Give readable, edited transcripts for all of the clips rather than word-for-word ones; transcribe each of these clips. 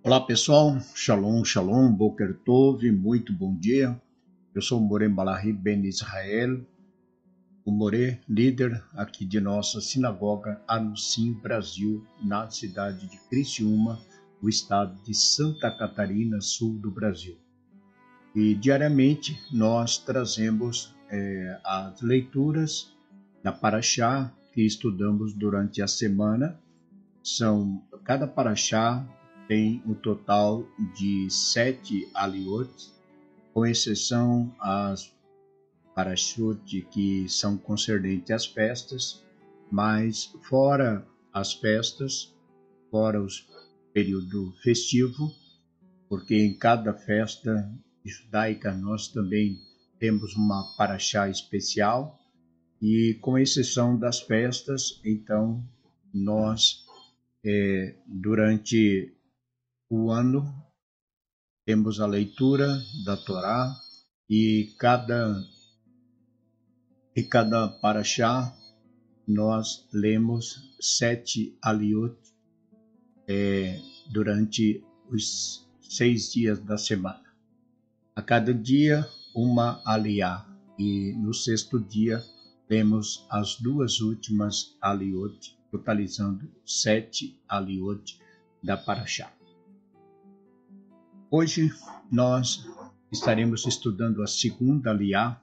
Olá pessoal, Shalom, Shalom, Boker Tov, muito bom dia. Eu sou o Moré Malahi Ben Israel, o Moré, líder aqui de nossa sinagoga Anusim Brasil, na cidade de Criciúma, no estado de Santa Catarina, sul do Brasil. E diariamente nós trazemos as leituras da Parashá que estudamos durante a semana. Cada Parashá tem um total de 7 aliot, com exceção as parashut que são concernentes às festas, mas fora as festas, fora o período festivo, porque em cada festa judaica nós também temos uma parashá especial, e com exceção das festas, então nós durante o ano temos a leitura da Torá e cada parashá nós lemos 7 aliot durante os 6 dias da semana. A cada dia uma aliá, e no 6º dia lemos as 2 últimas aliot, totalizando 7 aliot da parashá. Hoje nós estaremos estudando a 2ª aliá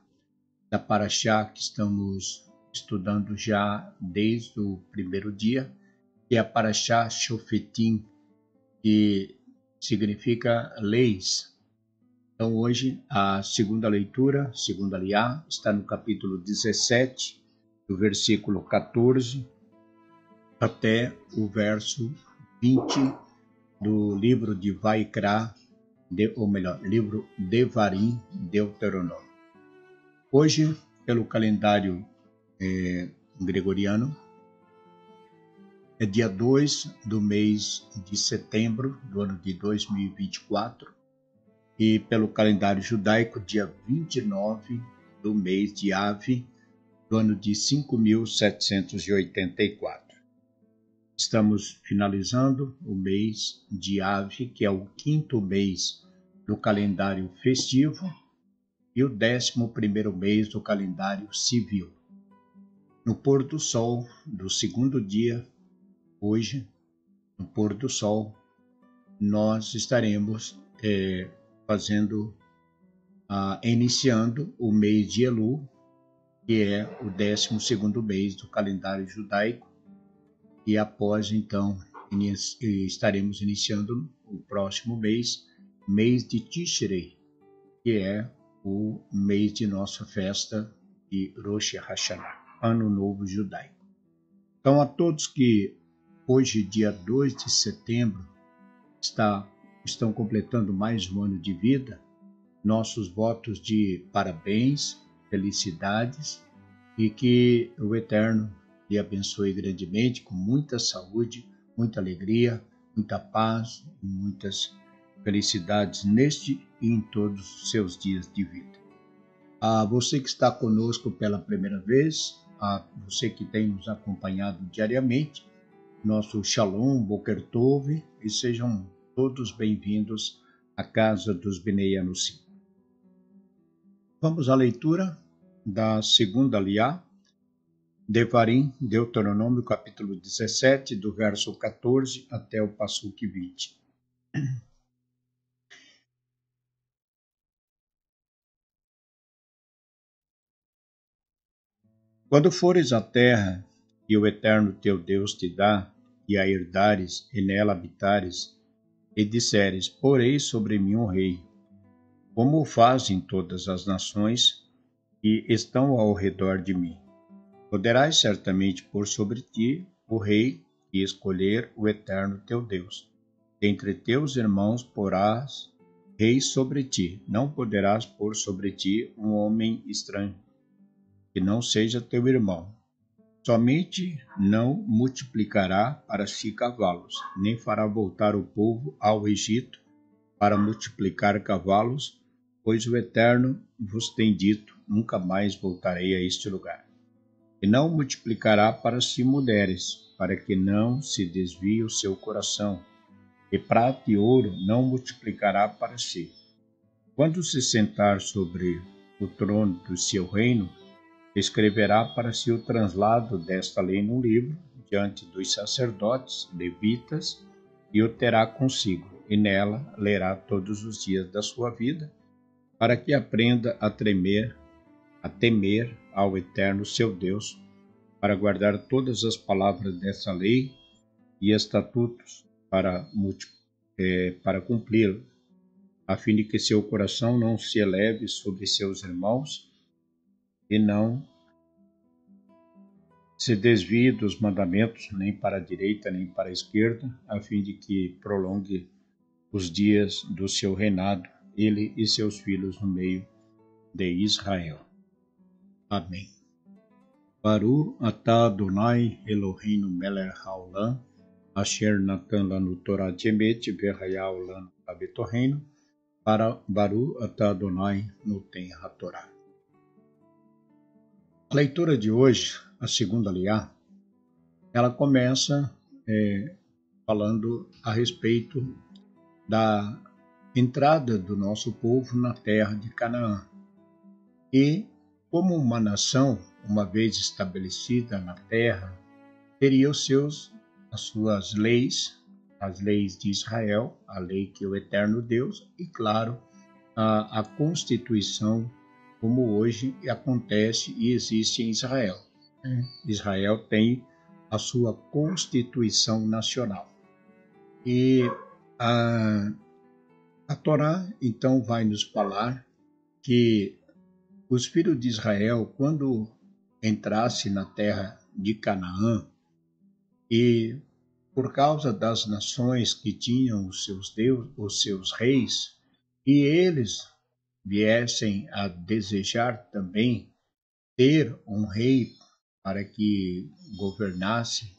da parashá que estamos estudando já desde o primeiro dia, que é a parashá Shofetim, que significa leis. Então hoje a 2ª leitura, 2ª aliá, está no capítulo 17, do versículo 14 até o verso 20 do livro de Vaikra, livro Devarim, Deuteronômio. Hoje, pelo calendário gregoriano, é dia 2 do mês de setembro do ano de 2024, e pelo calendário judaico, dia 29 do mês de Ave do ano de 5784. Estamos finalizando o mês de Ave, que é o 5º mês do calendário festivo e o 11º mês do calendário civil. No pôr do sol do 2º dia, hoje, no pôr do sol, nós estaremos iniciando o mês de Elul, que é o 12º mês do calendário judaico, e após então estaremos iniciando o próximo mês de Tishrei, que é o mês de nossa festa de Rosh Hashanah, Ano Novo Judaico. Então, a todos que hoje, dia 2 de setembro, estão completando mais um ano de vida, nossos votos de parabéns, felicidades, e que o Eterno lhe abençoe grandemente, com muita saúde, muita alegria, muita paz e muitas felicidades neste e em todos os seus dias de vida. A você que está conosco pela primeira vez, a você que tem nos acompanhado diariamente, nosso Shalom, Boker Tov, e sejam todos bem-vindos à casa dos Bnei Anusim. Vamos à leitura da 2ª aliá, Devarim, Deuteronômio, capítulo 17, do verso 14 até o passuque 20. Quando fores à terra que o Eterno teu Deus te dá, e a herdares, e nela habitares, e disseres, porei sobre mim um rei, como o fazem todas as nações que estão ao redor de mim. Poderás certamente pôr sobre ti o rei e escolher o Eterno teu Deus. Dentre teus irmãos porás rei sobre ti. Não poderás pôr sobre ti um homem estranho, que não seja teu irmão. Somente não multiplicará para si cavalos, nem fará voltar o povo ao Egito para multiplicar cavalos, pois o Eterno vos tem dito, nunca mais voltarei a este lugar. E não multiplicará para si mulheres, para que não se desvie o seu coração, e prata e ouro não multiplicará para si. Quando se sentar sobre o trono do seu reino, escreverá para si o translado desta lei no livro, diante dos sacerdotes, levitas, e o terá consigo, e nela lerá todos os dias da sua vida, para que aprenda a temer ao Eterno seu Deus, para guardar todas as palavras dessa lei e estatutos para cumpri-lo, a fim de que seu coração não se eleve sobre seus irmãos e não se desvie dos mandamentos, nem para a direita, nem para a esquerda, a fim de que prolongue os dias do seu reinado, ele e seus filhos no meio de Israel. Amém. Baruch atah Adonai Eloheinu melech haolam, asher natan lanu Torah emet v'haya lanu habetorreinu, para Baruch atah Adonai noten hatorá. A leitura de hoje, a segunda aliá, ela começa falando a respeito da entrada do nosso povo na terra de Canaã. E, como uma nação, uma vez estabelecida na terra, teria as suas leis, as leis de Israel, a lei que o Eterno Deus, e, claro, a Constituição, como hoje acontece e existe em Israel. Israel tem a sua Constituição Nacional. E a Torá, então, vai nos falar que os filhos de Israel, quando entrassem na terra de Canaã, e por causa das nações que tinham os seus reis, e eles viessem a desejar também ter um rei para que governasse,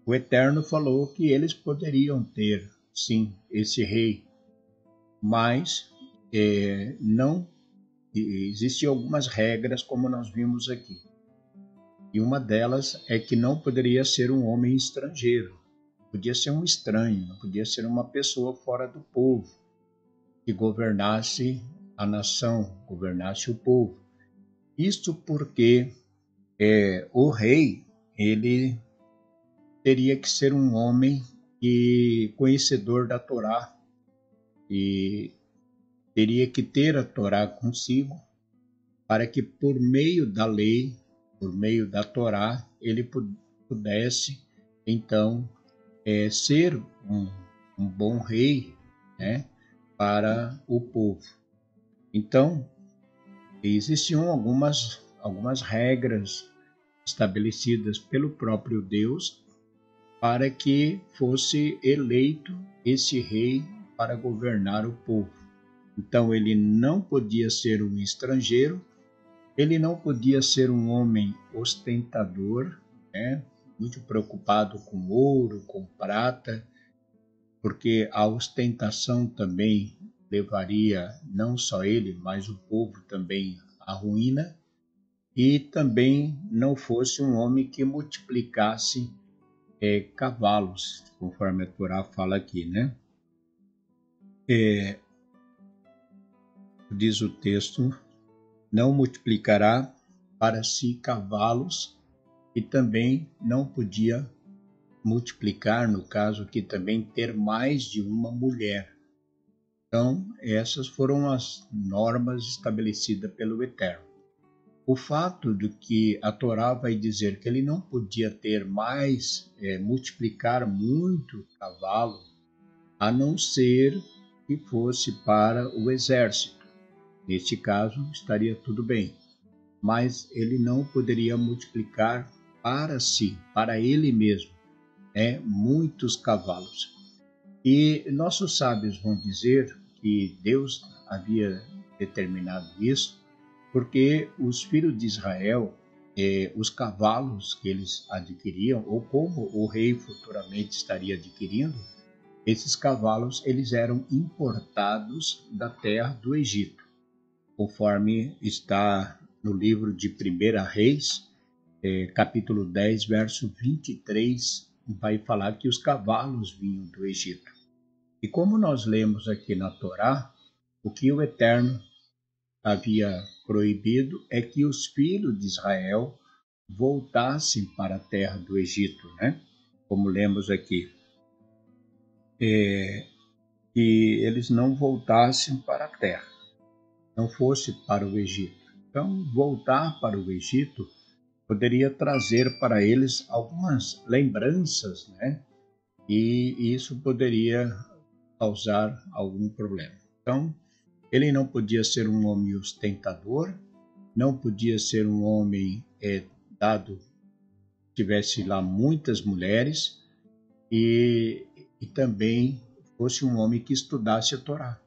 o Eterno falou que eles poderiam ter, sim, esse rei, mas não existiam algumas regras, como nós vimos aqui. E uma delas é que não poderia ser um homem estrangeiro, podia ser um estranho, não podia ser uma pessoa fora do povo, que governasse a nação, governasse o povo. Isto porque o rei, ele teria que ser um homem conhecedor da Torá, e teria que ter a Torá consigo, para que por meio da lei, por meio da Torá, ele pudesse, então, ser um bom rei, né, para o povo. Então, existiam algumas regras estabelecidas pelo próprio Deus para que fosse eleito esse rei para governar o povo. Então, ele não podia ser um estrangeiro, ele não podia ser um homem ostentador, né? Muito preocupado com ouro, com prata, porque a ostentação também levaria não só ele, mas o povo também à ruína, e também não fosse um homem que multiplicasse cavalos, conforme a Torá fala aqui, né? Diz o texto, não multiplicará para si cavalos, e também não podia multiplicar, no caso aqui também, ter mais de uma mulher. Então, essas foram as normas estabelecidas pelo Eterno. O fato de que a Torá vai dizer que ele não podia ter mais, multiplicar muito cavalo, a não ser que fosse para o exército. Neste caso, estaria tudo bem. Mas ele não poderia multiplicar para si, para ele mesmo, muitos cavalos. E nossos sábios vão dizer que Deus havia determinado isso, porque os filhos de Israel, os cavalos que eles adquiriam, ou como o rei futuramente estaria adquirindo, esses cavalos eles eram importados da terra do Egito, conforme está no livro de 1 Reis, capítulo 10, verso 23 vai falar que os cavalos vinham do Egito. E como nós lemos aqui na Torá, o que o Eterno havia proibido é que os filhos de Israel voltassem para a terra do Egito, né? Como lemos aqui, que eles não voltassem para a terra, não fosse para o Egito. Então, voltar para o Egito poderia trazer para eles algumas lembranças, né? E isso poderia causar algum problema. Então, ele não podia ser um homem ostentador, não podia ser um homem dado, tivesse lá muitas mulheres, e também fosse um homem que estudasse a Torá.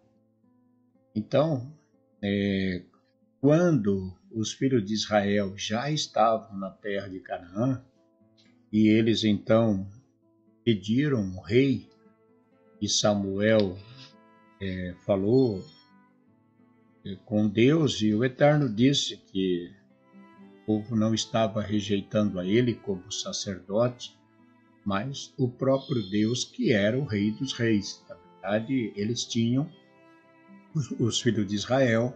Então, quando os filhos de Israel já estavam na terra de Canaã, e eles então pediram um rei, e Samuel falou com Deus, e o Eterno disse que o povo não estava rejeitando a ele como sacerdote, mas o próprio Deus que era o Rei dos Reis. Na verdade, eles tinham, os filhos de Israel,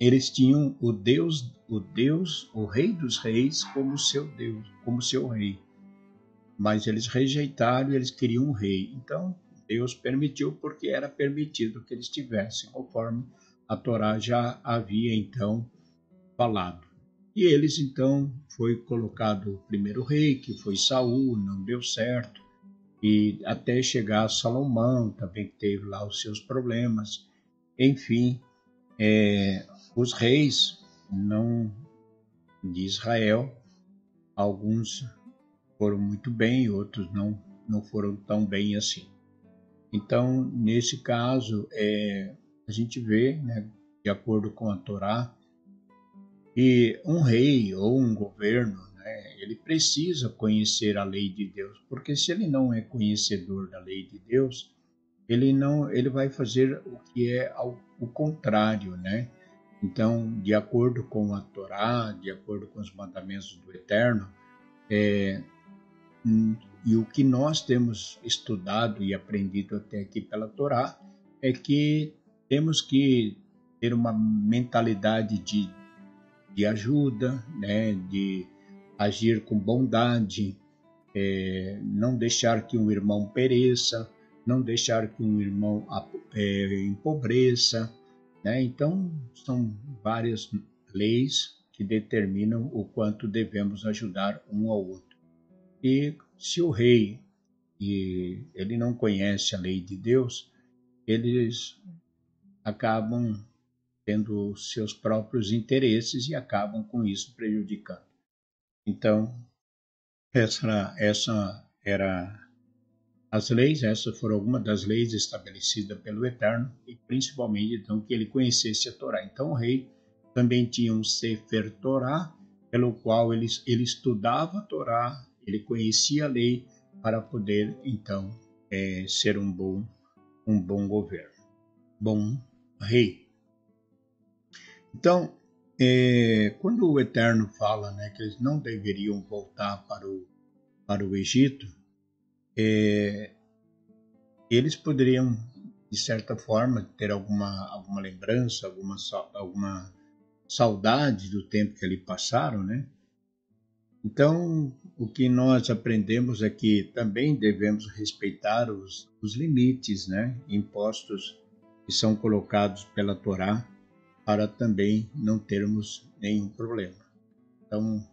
eles tinham o Rei dos Reis como seu Deus, como seu rei. Mas eles rejeitaram e eles queriam um rei. Então, Deus permitiu porque era permitido que eles tivessem, conforme a Torá já havia então falado. E eles então foi colocado o primeiro rei, que foi Saul, não deu certo, e até chegar a Salomão, também teve lá os seus problemas. Enfim, os reis não de Israel, alguns foram muito bem, outros não foram tão bem assim. Então, nesse caso, a gente vê, né, de acordo com a Torá, que um rei ou um governo, né, ele precisa conhecer a lei de Deus, porque se ele não é conhecedor da lei de Deus, ele vai fazer o que é o contrário, né? Então, de acordo com a Torá, de acordo com os mandamentos do Eterno, e o que nós temos estudado e aprendido até aqui pela Torá é que temos que ter uma mentalidade de ajuda, né, de agir com bondade, não deixar que um irmão pereça, não deixar que um irmão empobreça, né? Então, são várias leis que determinam o quanto devemos ajudar um ao outro. E se o rei ele não conhece a lei de Deus, eles acabam tendo seus próprios interesses e acabam com isso prejudicando. Então, essa era as leis, essas foram algumas das leis estabelecidas pelo Eterno, e principalmente então que ele conhecesse a Torá. Então o rei também tinha um Sefer Torá, pelo qual ele estudava a Torá, ele conhecia a lei para poder então ser um bom governo, bom rei. Então, quando o Eterno fala, né, que eles não deveriam voltar para o Egito, eles poderiam, de certa forma, ter alguma lembrança, alguma saudade do tempo que ali passaram, né? Então, o que nós aprendemos é que também devemos respeitar os limites, né, impostos que são colocados pela Torá para também não termos nenhum problema. Então,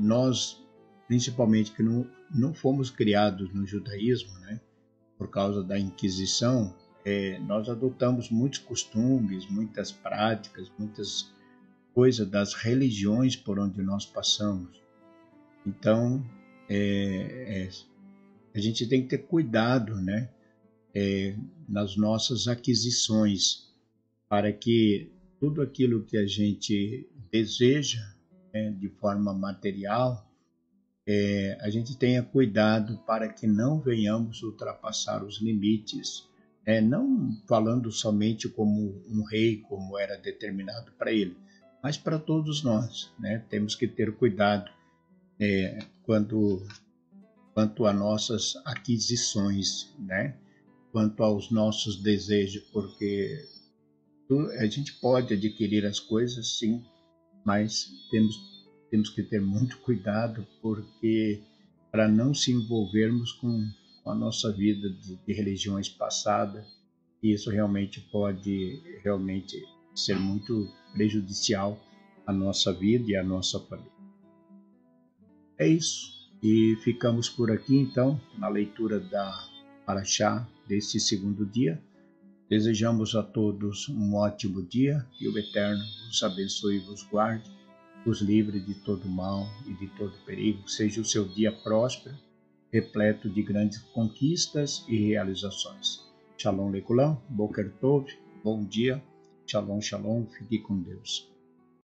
nós, principalmente que não fomos criados no judaísmo, né, por causa da Inquisição, nós adotamos muitos costumes, muitas práticas, muitas coisas das religiões por onde nós passamos. Então, a gente tem que ter cuidado, né, nas nossas aquisições, para que tudo aquilo que a gente deseja, né, de forma material, a gente tenha cuidado para que não venhamos ultrapassar os limites, não falando somente como um rei, como era determinado para ele, mas para todos nós, né? Temos que ter cuidado quando quanto a nossas aquisições, né? Quanto aos nossos desejos, porque a gente pode adquirir as coisas, sim, mas temos que ter muito cuidado, porque para não se envolvermos com a nossa vida de religiões passadas, isso realmente pode realmente ser muito prejudicial à nossa vida e à nossa família. É isso. E ficamos por aqui então na leitura da Paraxá deste segundo dia. Desejamos a todos um ótimo dia e o Eterno vos abençoe e vos guarde, vos livre de todo mal e de todo perigo. Seja o seu dia próspero, repleto de grandes conquistas e realizações. Shalom Lekulam, Boker Tov, bom dia, Shalom, Shalom, fique com Deus.